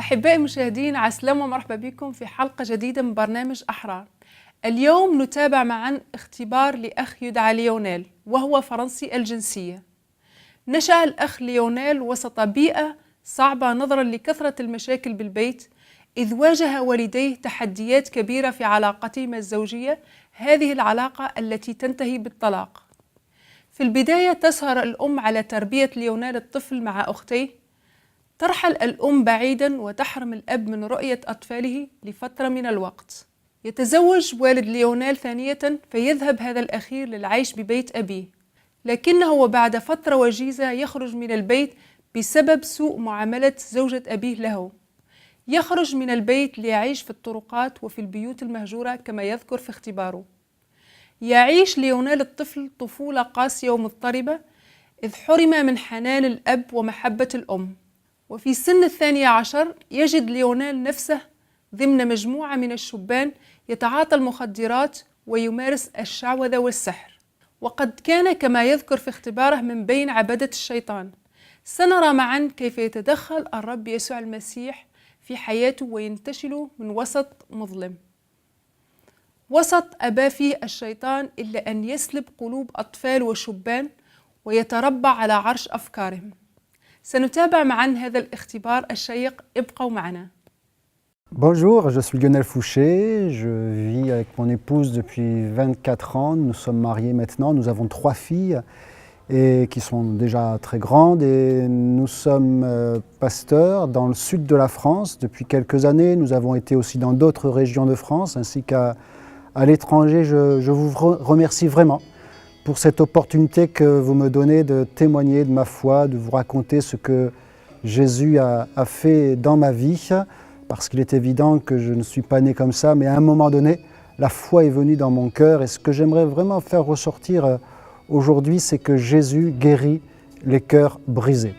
أحبائي المشاهدين، عسلامة ومرحبا بكم في حلقة جديدة من برنامج أحرار. اليوم نتابع معا اختبار لأخ يدعى ليونيل، وهو فرنسي الجنسية. نشأ الأخ ليونيل وسط بيئة صعبة نظرا لكثرة المشاكل بالبيت، إذ واجه والديه تحديات كبيرة في علاقتهما الزوجية، هذه العلاقة التي تنتهي بالطلاق. في البداية تسهر الأم على تربية ليونيل الطفل مع أختيه. ترحل الأم بعيدا وتحرم الأب من رؤية أطفاله لفترة من الوقت. يتزوج والد ليونيل ثانية فيذهب هذا الأخير للعيش ببيت أبيه، لكنه وبعد فترة وجيزة يخرج من البيت بسبب سوء معاملة زوجة أبيه له. يخرج من البيت ليعيش في الطرقات وفي البيوت المهجورة كما يذكر في اختباره. يعيش ليونيل الطفل طفولة قاسية ومضطربة، إذ حرم من حنان الأب ومحبة الأم. وفي سن 12 يجد ليونيل نفسه ضمن مجموعة من الشبان يتعاطى المخدرات ويمارس الشعوذة والسحر، وقد كان كما يذكر في اختباره من بين عبدة الشيطان. سنرى معا كيف يتدخل الرب يسوع المسيح في حياته وينتشل من وسط مظلم، وسط أبى فيه الشيطان إلا أن يسلب قلوب أطفال وشبان ويتربع على عرش أفكارهم. سنتابع معا هذا الاختبار الشيق، ابقوا معنا. Bonjour, je suis Lionel Fouché, je vis avec mon épouse depuis 24 ans, nous sommes mariés maintenant, nous avons 3 filles et qui sont déjà très grandes et nous sommes pasteurs dans le sud de la France depuis quelques années. Nous avons été aussi dans d'autres régions de France ainsi qu'à l'étranger. Je vous remercie vraiment pour cette opportunité que vous me donnez de témoigner de ma foi, de vous raconter ce que Jésus a fait dans ma vie, parce qu'il est évident que je ne suis pas né comme ça, mais à un moment donné, la foi est venue dans mon cœur, et ce que j'aimerais vraiment faire ressortir aujourd'hui, c'est que Jésus guérit les cœurs brisés.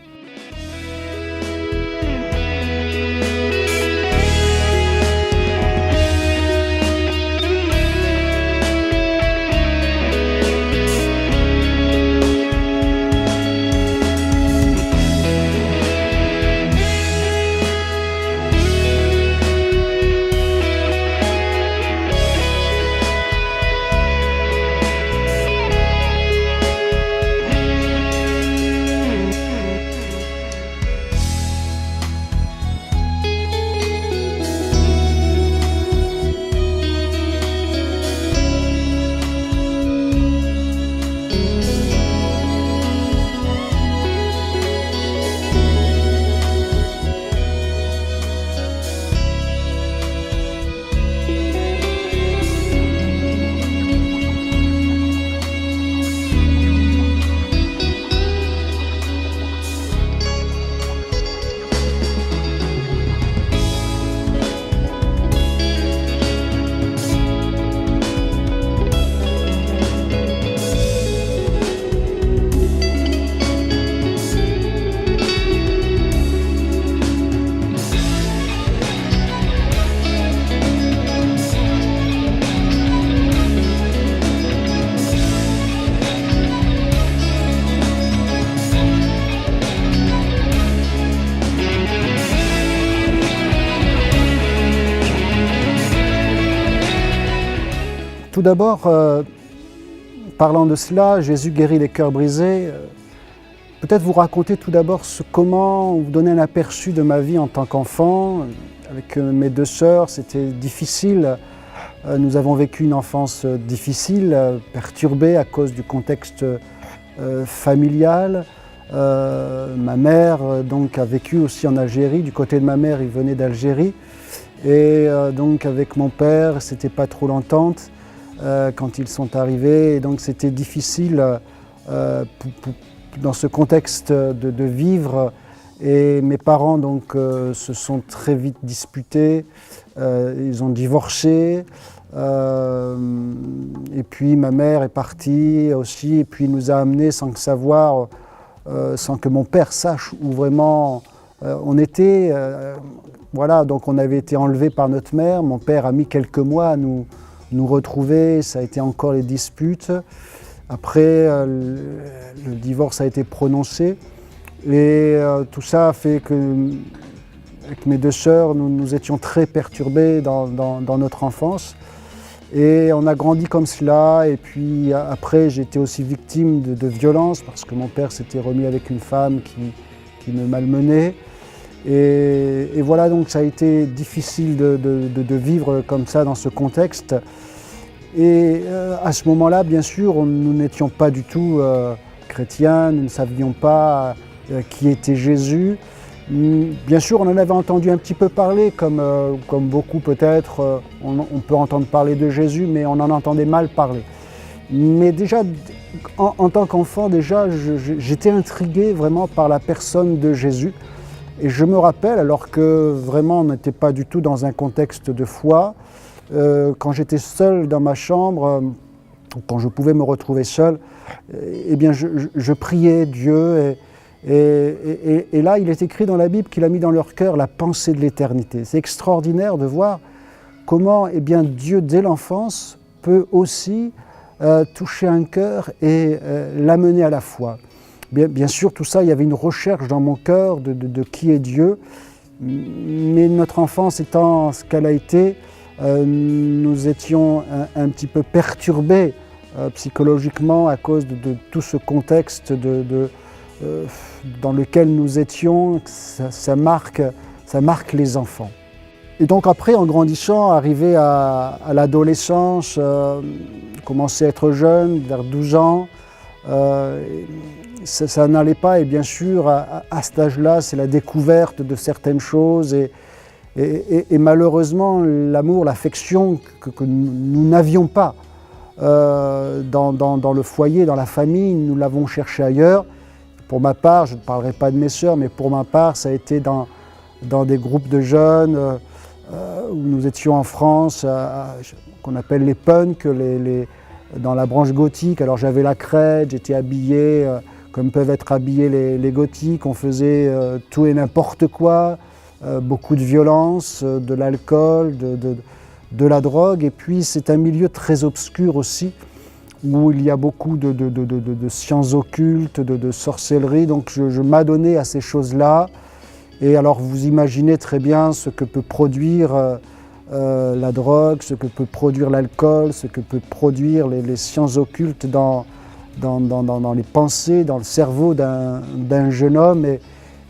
Tout d'abord, parlant de cela, Jésus guérit les cœurs brisés. Peut-être vous raconter tout d'abord comment vous donner un aperçu de ma vie en tant qu'enfant. Avec mes 2 sœurs, c'était difficile. Nous avons vécu une enfance difficile, perturbée à cause du contexte familial. Ma mère donc a vécu aussi en Algérie. Du côté de ma mère, il venait d'Algérie. Et donc avec mon père, c'était pas trop l'entente quand ils sont arrivés. Et donc c'était difficile dans ce contexte de vivre. Et mes parents donc se sont très vite disputés. Ils ont divorcé. Et puis ma mère est partie aussi. Et puis il nous a amenés sans le savoir, sans que mon père sache où vraiment on était. Voilà, donc on avait été enlevés par notre mère. Mon père a mis quelques mois à nous retrouver. Ça a été encore les disputes. Après, le divorce a été prononcé. Et tout ça a fait que avec mes deux sœurs, nous étions très perturbés dans notre enfance. Et on a grandi comme cela, et puis après j'ai été aussi victime de violences parce que mon père s'était remis avec une femme qui me malmenait. Et voilà, donc ça a été difficile de vivre comme ça dans ce contexte. Et à ce moment-là, bien sûr, nous n'étions pas du tout chrétiens, nous ne savions pas qui était Jésus. Bien sûr, on en avait entendu un petit peu parler, comme beaucoup peut-être, on peut entendre parler de Jésus, mais on en entendait mal parler. Mais déjà, en tant qu'enfant, déjà, j'étais intrigué vraiment par la personne de Jésus. Et je me rappelle, alors que vraiment on n'était pas du tout dans un contexte de foi, quand j'étais seul dans ma chambre, quand je pouvais me retrouver seul, eh bien je priais Dieu. Et là, il est écrit dans la Bible qu'il a mis dans leur cœur la pensée de l'éternité. C'est extraordinaire de voir comment eh bien, Dieu, dès l'enfance, peut aussi toucher un cœur et l'amener à la foi. Bien sûr, tout ça, il y avait une recherche dans mon cœur de qui est Dieu, mais notre enfance étant ce qu'elle a été, nous étions un petit peu perturbés psychologiquement à cause de tout ce contexte dans lequel nous étions. Ça marque les enfants. Et donc après, en grandissant, arrivé à l'adolescence, commencer à être jeune, vers 12 ans, ça n'allait pas, et bien sûr, à cet âge-là, c'est la découverte de certaines choses, et malheureusement, l'amour, l'affection que nous n'avions pas dans le foyer, dans la famille, nous l'avons cherché ailleurs. Pour ma part, je ne parlerai pas de mes sœurs, mais pour ma part, ça a été dans des groupes de jeunes où nous étions en France, qu'on appelle les punks, dans la branche gothique. Alors j'avais la crête, j'étais habillé comme peuvent être habillés les gothiques, on faisait tout et n'importe quoi, beaucoup de violence, de l'alcool, de la drogue, et puis c'est un milieu très obscur aussi, où il y a beaucoup de sciences occultes, de sorcellerie, donc je m'adonnais à ces choses-là. Et alors vous imaginez très bien ce que peut produire la drogue, ce que peut produire l'alcool, ce que peut produire les sciences occultes dans les pensées, dans le cerveau d'un jeune homme.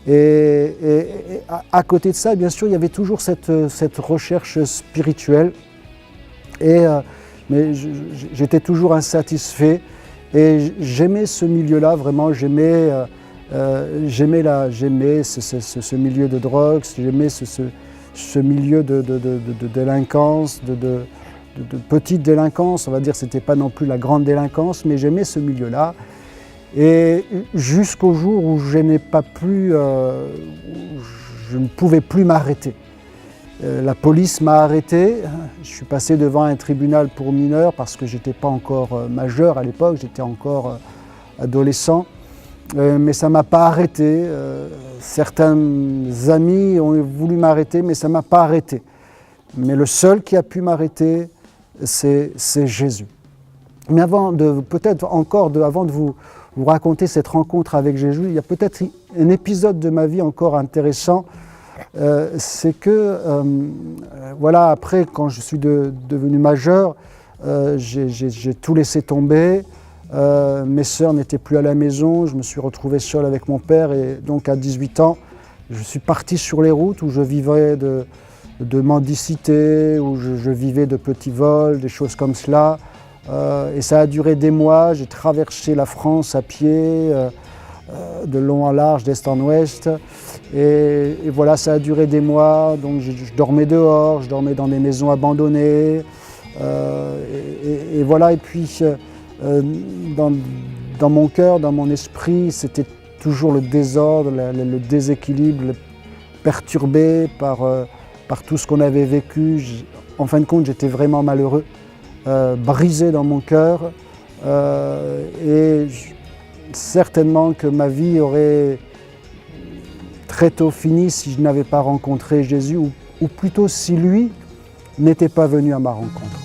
Et à côté de ça, bien sûr, il y avait toujours cette recherche spirituelle. Mais j'étais toujours insatisfait. Et j'aimais ce milieu-là, vraiment, j'aimais ce milieu de drogue, j'aimais ce milieu de délinquance, de petite délinquance, on va dire, c'était pas non plus la grande délinquance, mais j'aimais ce milieu-là. Et jusqu'au jour où je ne pouvais plus m'arrêter. La police m'a arrêté, je suis passé devant un tribunal pour mineurs parce que je n'étais pas encore majeur à l'époque, j'étais encore adolescent. Mais ça ne m'a pas arrêté. Certains amis ont voulu m'arrêter, mais ça ne m'a pas arrêté. Mais le seul qui a pu m'arrêter, c'est Jésus. Mais avant de vous raconter cette rencontre avec Jésus, il y a peut-être un épisode de ma vie encore intéressant. C'est que, voilà, après, quand je suis devenu majeur, j'ai tout laissé tomber. Mes sœurs n'étaient plus à la maison, je me suis retrouvé seul avec mon père, et donc à 18 ans, je suis parti sur les routes où je vivais de mendicité, où je vivais de petits vols, des choses comme cela. Et ça a duré des mois, j'ai traversé la France à pied, de long en large, d'est en ouest. Et voilà, ça a duré des mois, donc je dormais dehors, je dormais dans des maisons abandonnées. Et voilà, et puis dans mon cœur, dans mon esprit, c'était toujours le désordre, le déséquilibre, perturbé par tout ce qu'on avait vécu. En fin de compte, j'étais vraiment malheureux, brisé dans mon cœur. Et certainement que ma vie aurait très tôt fini si je n'avais pas rencontré Jésus, ou plutôt si lui n'était pas venu à ma rencontre.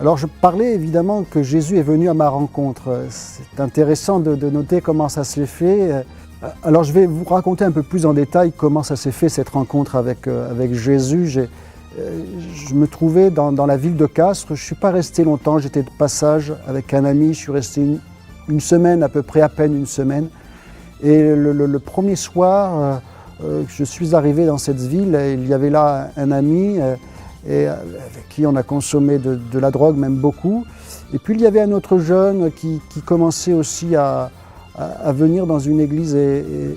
Alors je parlais évidemment que Jésus est venu à ma rencontre. C'est intéressant de noter comment ça s'est fait. Alors je vais vous raconter un peu plus en détail comment ça s'est fait cette rencontre avec Jésus. Je me trouvais dans la ville de Castres. Je ne suis pas resté longtemps, j'étais de passage avec un ami. Je suis resté une semaine, à peu près à peine une semaine. Et le premier soir, je suis arrivé dans cette ville. Il y avait là un ami et avec qui on a consommé de la drogue, même beaucoup. Et puis il y avait un autre jeune qui commençait aussi à venir dans une église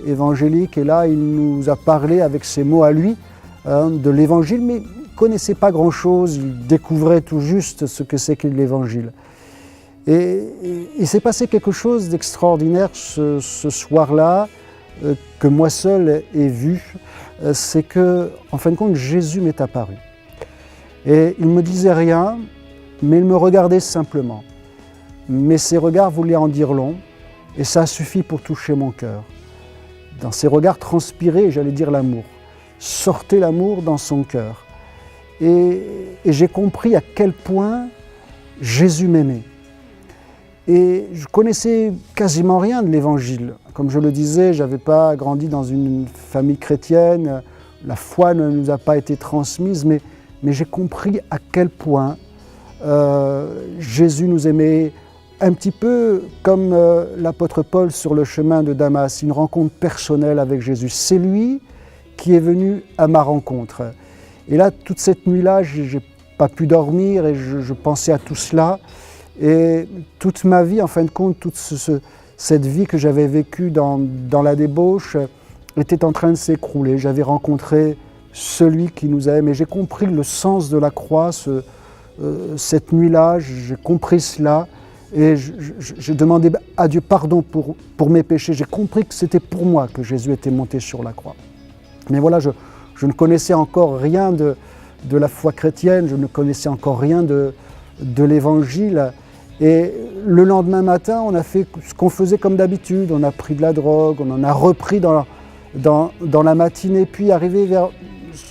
évangélique. Et là, il nous a parlé avec ses mots à lui de l'évangile, mais il ne connaissait pas grand-chose. Il découvrait tout juste ce que c'est que l'évangile. Et il s'est passé quelque chose d'extraordinaire ce soir-là, que moi seul ai vu. C'est que, en fin de compte, Jésus m'est apparu. Et il ne me disait rien, mais il me regardait simplement. Mais ses regards voulaient en dire long, et ça a suffi pour toucher mon cœur. Dans ses regards transpirait, j'allais dire l'amour. Sortait l'amour dans son cœur. Et j'ai compris à quel point Jésus m'aimait. Et je connaissais quasiment rien de l'Évangile. Comme je le disais, je n'avais pas grandi dans une famille chrétienne, la foi ne nous a pas été transmise, mais j'ai compris à quel point Jésus nous aimait, un petit peu comme l'apôtre Paul sur le chemin de Damas, une rencontre personnelle avec Jésus. C'est lui qui est venu à ma rencontre. Et là, toute cette nuit-là, je n'ai pas pu dormir et je pensais à tout cela. Et toute ma vie, en fin de compte, toute cette vie que j'avais vécue dans la débauche était en train de s'écrouler. J'avais rencontré celui qui nous aime et j'ai compris le sens de la croix cette nuit-là. J'ai compris cela et j'ai demandé à Dieu pardon pour mes péchés. J'ai compris que c'était pour moi que Jésus était monté sur la croix. Mais voilà, je ne connaissais encore rien de la foi chrétienne, je ne connaissais encore rien de l'Évangile. Et le lendemain matin, on a fait ce qu'on faisait comme d'habitude. On a pris de la drogue, on en a repris dans la matinée. Puis arrivé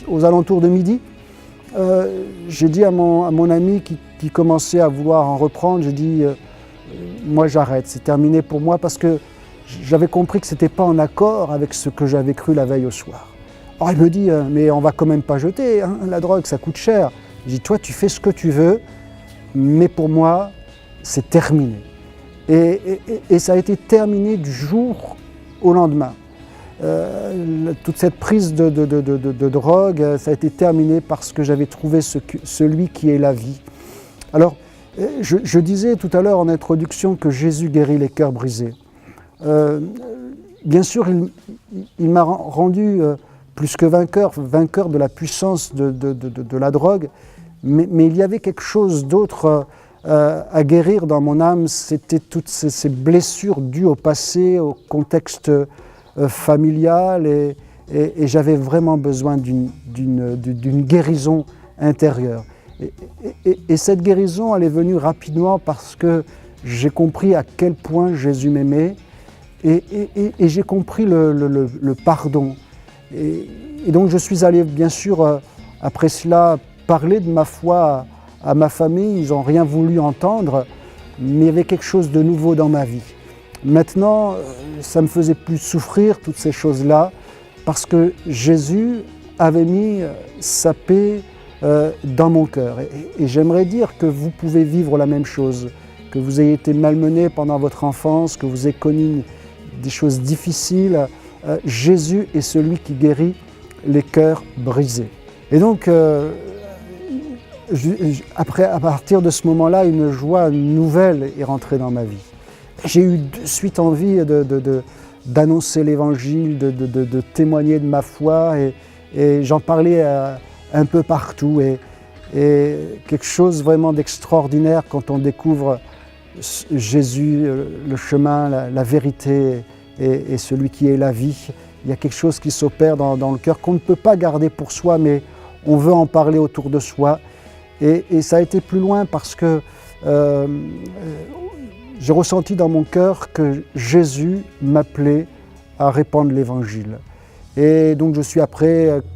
aux alentours de midi, j'ai dit à mon ami qui commençait à vouloir en reprendre, j'ai dit moi j'arrête, c'est terminé pour moi parce que j'avais compris que ce n'était pas en accord avec ce que j'avais cru la veille au soir. Alors il me dit mais on va quand même pas jeter, hein, la drogue ça coûte cher. J'ai dit toi tu fais ce que tu veux, mais pour moi c'est terminé. Et ça a été terminé du jour au lendemain. Toute cette prise de drogue, ça a été terminé parce que j'avais trouvé celui qui est la vie. Alors, je disais tout à l'heure en introduction que Jésus guérit les cœurs brisés. Bien sûr, il m'a rendu plus que vainqueur de la puissance de la drogue, mais il y avait quelque chose d'autre à guérir dans mon âme, c'était toutes ces blessures dues au passé, au contexte familial, et j'avais vraiment besoin d'une guérison intérieure. Et cette guérison, elle est venue rapidement parce que j'ai compris à quel point Jésus m'aimait, et j'ai compris le pardon. Et donc je suis allé, bien sûr, après cela, parler de ma foi à ma famille. Ils n'ont rien voulu entendre, mais il y avait quelque chose de nouveau dans ma vie. Maintenant, ça ne me faisait plus souffrir, toutes ces choses-là, parce que Jésus avait mis sa paix dans mon cœur. Et j'aimerais dire que vous pouvez vivre la même chose, que vous ayez été malmené pendant votre enfance, que vous ayez connu des choses difficiles. Jésus est celui qui guérit les cœurs brisés. Et donc, à partir de ce moment-là, une joie nouvelle est rentrée dans ma vie. J'ai eu de suite envie d'annoncer l'Évangile, de témoigner de ma foi, et j'en parlais un peu partout. Et quelque chose vraiment d'extraordinaire quand on découvre Jésus, le chemin, la vérité et celui qui est la vie. Il y a quelque chose qui s'opère dans le cœur qu'on ne peut pas garder pour soi, mais on veut en parler autour de soi. Et ça a été plus loin parce que j'ai ressenti dans mon cœur que Jésus m'appelait à répandre l'Évangile. Et donc je suis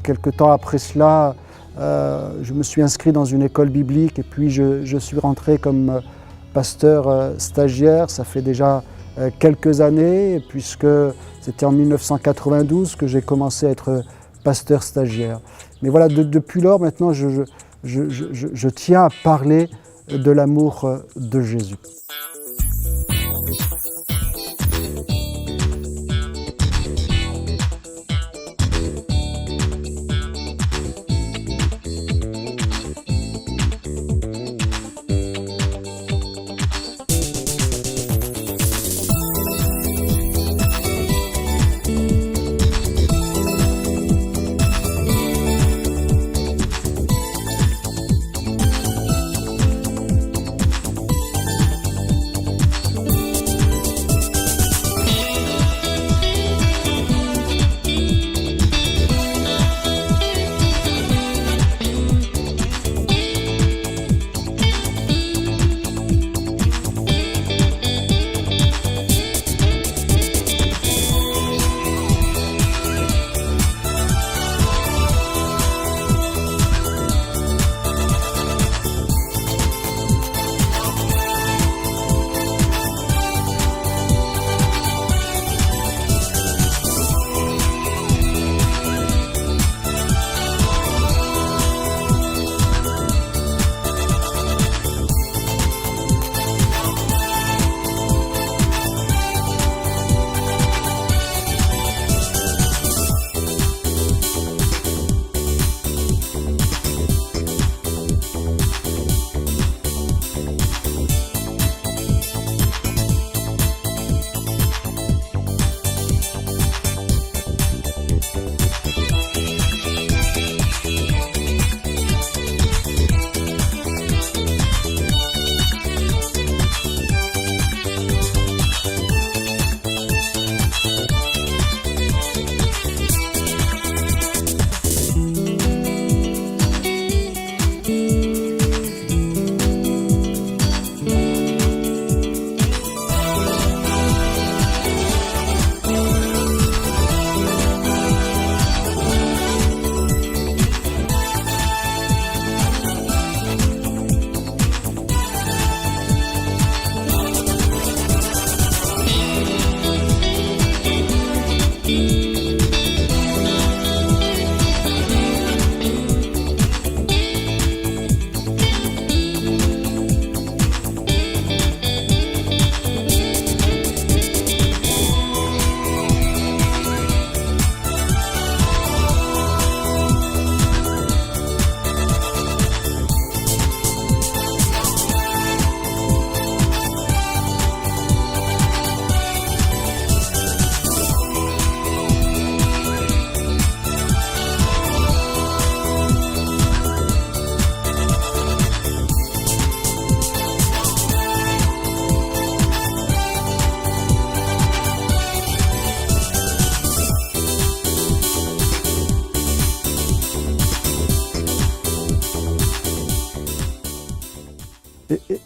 quelque temps après cela, Je me suis inscrit dans une école biblique et puis je suis rentré comme pasteur stagiaire. Ça fait déjà quelques années, puisque c'était en 1992 que j'ai commencé à être pasteur stagiaire. Mais voilà, depuis lors, maintenant, je tiens à parler de l'amour de Jésus.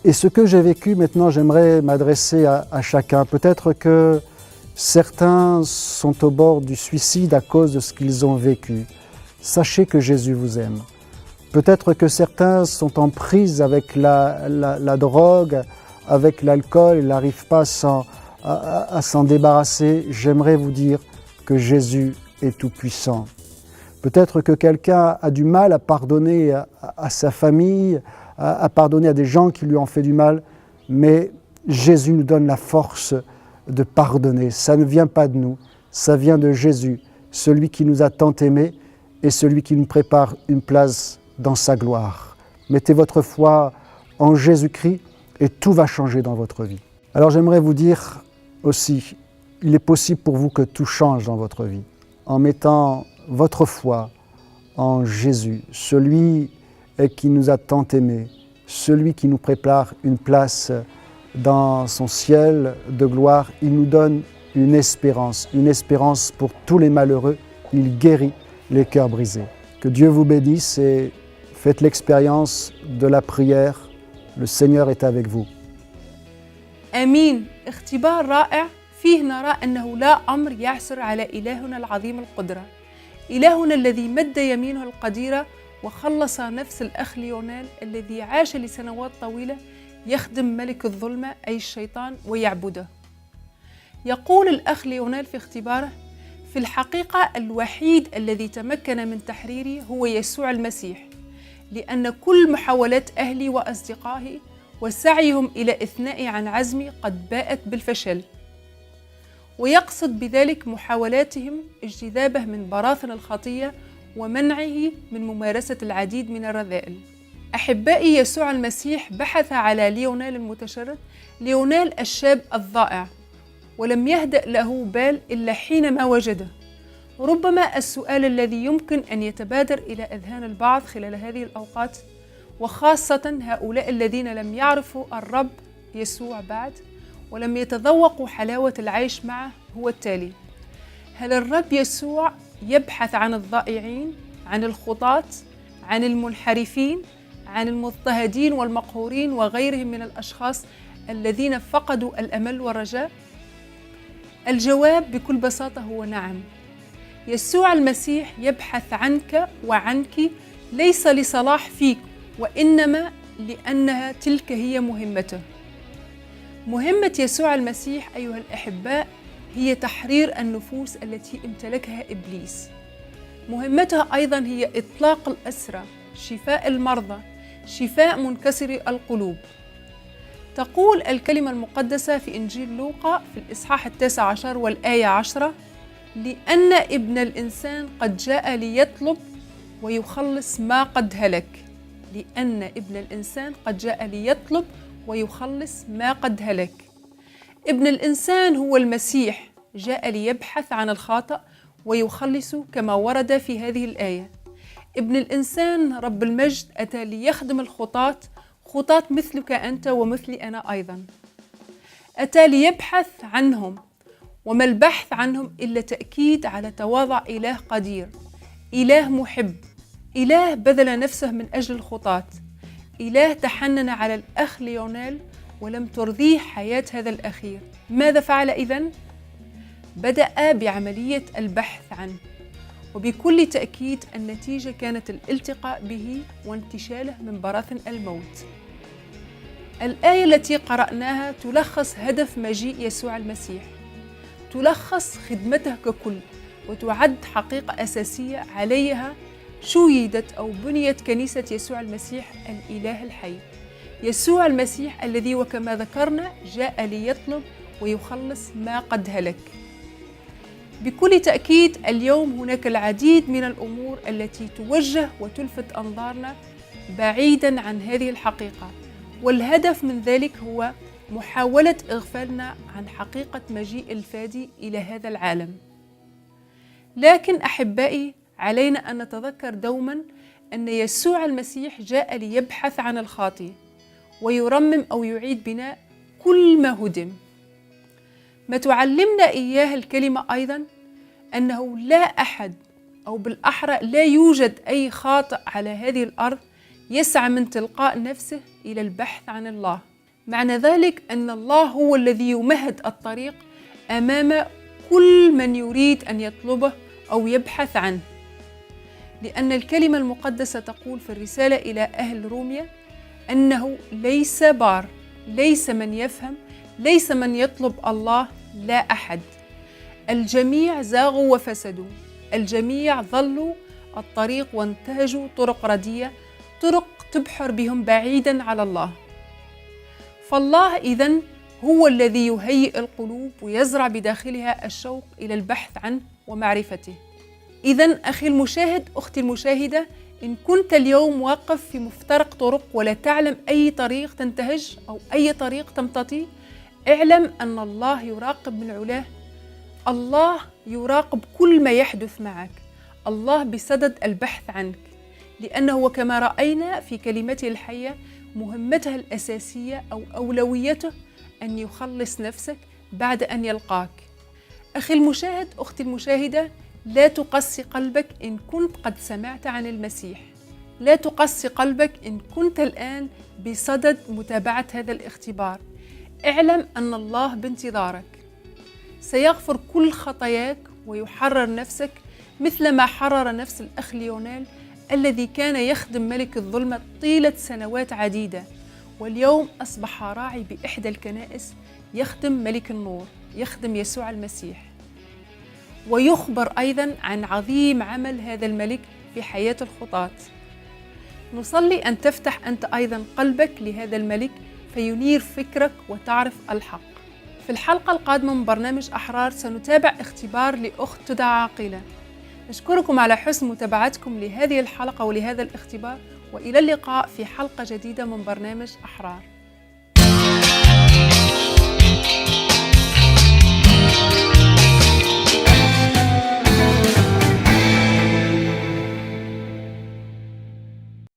Et ce que j'ai vécu, maintenant, j'aimerais m'adresser à chacun. Peut-être que certains sont au bord du suicide à cause de ce qu'ils ont vécu. Sachez que Jésus vous aime. Peut-être que certains sont en prise avec la drogue, avec l'alcool, ils n'arrivent pas à s'en débarrasser. J'aimerais vous dire que Jésus est tout-puissant. Peut-être que quelqu'un a du mal à pardonner à sa famille, à pardonner à des gens qui lui ont fait du mal, mais Jésus nous donne la force de pardonner. Ça ne vient pas de nous, ça vient de Jésus, celui qui nous a tant aimés et celui qui nous prépare une place dans sa gloire. Mettez votre foi en Jésus-Christ et tout va changer dans votre vie. Alors j'aimerais vous dire aussi, il est possible pour vous que tout change dans votre vie en mettant votre foi en Jésus, celui qui nous a tant aimés, celui qui nous prépare une place dans son ciel de gloire. Il nous donne une espérance pour tous les malheureux. Il guérit les cœurs brisés. Que Dieu vous bénisse et faites l'expérience de la prière. Le Seigneur est avec vous. آمين. اختبار رائع فيه نرى أنه لا أمر يعسر على إلهنا العظيم القدرة، إلهنا الذي مد يمينه القديرة وخلص نفس الأخ ليونيل الذي عاش لسنوات طويلة يخدم ملك الظلمة أي الشيطان ويعبده. يقول الأخ ليونيل في اختباره: في الحقيقة الوحيد الذي تمكن من تحريري هو يسوع المسيح، لأن كل محاولات أهلي وأصدقائي وسعيهم إلى إثنائي عن عزمي قد باءت بالفشل. ويقصد بذلك محاولاتهم اجتذابه من براثن الخطية ومنعه من ممارسة العديد من الرذائل. أحبائي، يسوع المسيح بحث على ليونيل المتشرد، ليونيل الشاب الضائع، ولم يهدأ له بال إلا حينما وجده. ربما السؤال الذي يمكن أن يتبادر إلى أذهان البعض خلال هذه الأوقات، وخاصة هؤلاء الذين لم يعرفوا الرب يسوع بعد ولم يتذوقوا حلاوة العيش معه، هو التالي: هل الرب يسوع يبحث عن الضائعين، عن الخطاة، عن المنحرفين، عن المضطهدين والمقهورين وغيرهم من الأشخاص الذين فقدوا الأمل والرجاء؟ الجواب بكل بساطة هو نعم. يسوع المسيح يبحث عنك وعنك، ليس لصلاح فيك، وإنما لأنها تلك هي مهمته. مهمة يسوع المسيح أيها الأحباء هي تحرير النفوس التي امتلكها إبليس. مهمتها أيضا هي إطلاق الأسرى، شفاء المرضى، شفاء منكسري القلوب. تقول الكلمة المقدسة في إنجيل لوقا في الإصحاح 19 والآية 10: لأن ابن الإنسان قد جاء ليطلب ويخلص ما قد هلك. لأن ابن الإنسان قد جاء ليطلب ويخلص ما قد هلك. ابن الإنسان هو المسيح، جاء ليبحث عن الخاطئ ويخلص كما ورد في هذه الآية. ابن الإنسان رب المجد أتى ليخدم الخطاة، خطاة مثلك أنت ومثلي أنا أيضا. أتى ليبحث عنهم، وما البحث عنهم إلا تأكيد على تواضع إله قدير، إله محب، إله بذل نفسه من أجل الخطاة، إله تحنن على الأخ ليونيل ولم ترضيه حياة هذا الأخير. ماذا فعل إذن؟ بدأ بعملية البحث عنه، وبكل تأكيد النتيجة كانت الالتقاء به وانتشاله من براثن الموت. الآية التي قرأناها تلخص هدف مجيء يسوع المسيح، تلخص خدمته ككل، وتعد حقيقة أساسية عليها شيدت أو بنيت كنيسة يسوع المسيح الإله الحي. يسوع المسيح الذي وكما ذكرنا جاء ليطلب ويخلص ما قد هلك. بكل تأكيد اليوم هناك العديد من الأمور التي توجه وتلفت أنظارنا بعيداً عن هذه الحقيقة، والهدف من ذلك هو محاولة إغفالنا عن حقيقة مجيء الفادي إلى هذا العالم. لكن أحبائي، علينا أن نتذكر دوماً أن يسوع المسيح جاء ليبحث عن الخاطئ ويرمم أو يعيد بناء كل ما هدم. ما تعلمنا إياه الكلمة أيضاً أنه لا أحد، أو بالأحرى لا يوجد أي خاطئ على هذه الأرض يسعى من تلقاء نفسه إلى البحث عن الله. معنى ذلك أن الله هو الذي يمهد الطريق أمام كل من يريد أن يطلبه أو يبحث عنه، لأن الكلمة المقدسة تقول في الرسالة إلى أهل روميا أنه ليس بار، ليس من يفهم، ليس من يطلب الله، لا أحد. الجميع زاغوا وفسدوا، الجميع ضلوا الطريق وانتهجوا طرق ردية، طرق تبحر بهم بعيداً على الله. فالله إذن هو الذي يهيئ القلوب ويزرع بداخلها الشوق إلى البحث عنه ومعرفته. إذن أخي المشاهد، أختي المشاهدة، إن كنت اليوم واقف في مفترق طرق ولا تعلم أي طريق تنتهج أو أي طريق تمتطي، اعلم أن الله يراقب من علاه. الله يراقب كل ما يحدث معك. الله بصدد البحث عنك، لأنه وكما رأينا في كلمته الحية مهمته الأساسية أو أولويته أن يخلص نفسك بعد أن يلقاك. أخي المشاهد، أختي المشاهدة، لا تقسي قلبك إن كنت قد سمعت عن المسيح. لا تقسي قلبك إن كنت الآن بصدد متابعة هذا الاختبار. اعلم أن الله بانتظارك، سيغفر كل خطاياك ويحرر نفسك مثل ما حرر نفس الأخ ليونيل الذي كان يخدم ملك الظلمة طيلة سنوات عديدة، واليوم أصبح راعي بإحدى الكنائس يخدم ملك النور، يخدم يسوع المسيح. ويخبر أيضا عن عظيم عمل هذا الملك في حياة الخطاة. نصلي أن تفتح أنت أيضا قلبك لهذا الملك فينير فكرك وتعرف الحق. في الحلقة القادمة من برنامج أحرار سنتابع اختبار لأخت تدعى عاقلة. نشكركم على حسن متابعتكم لهذه الحلقة ولهذا الاختبار، وإلى اللقاء في حلقة جديدة من برنامج أحرار.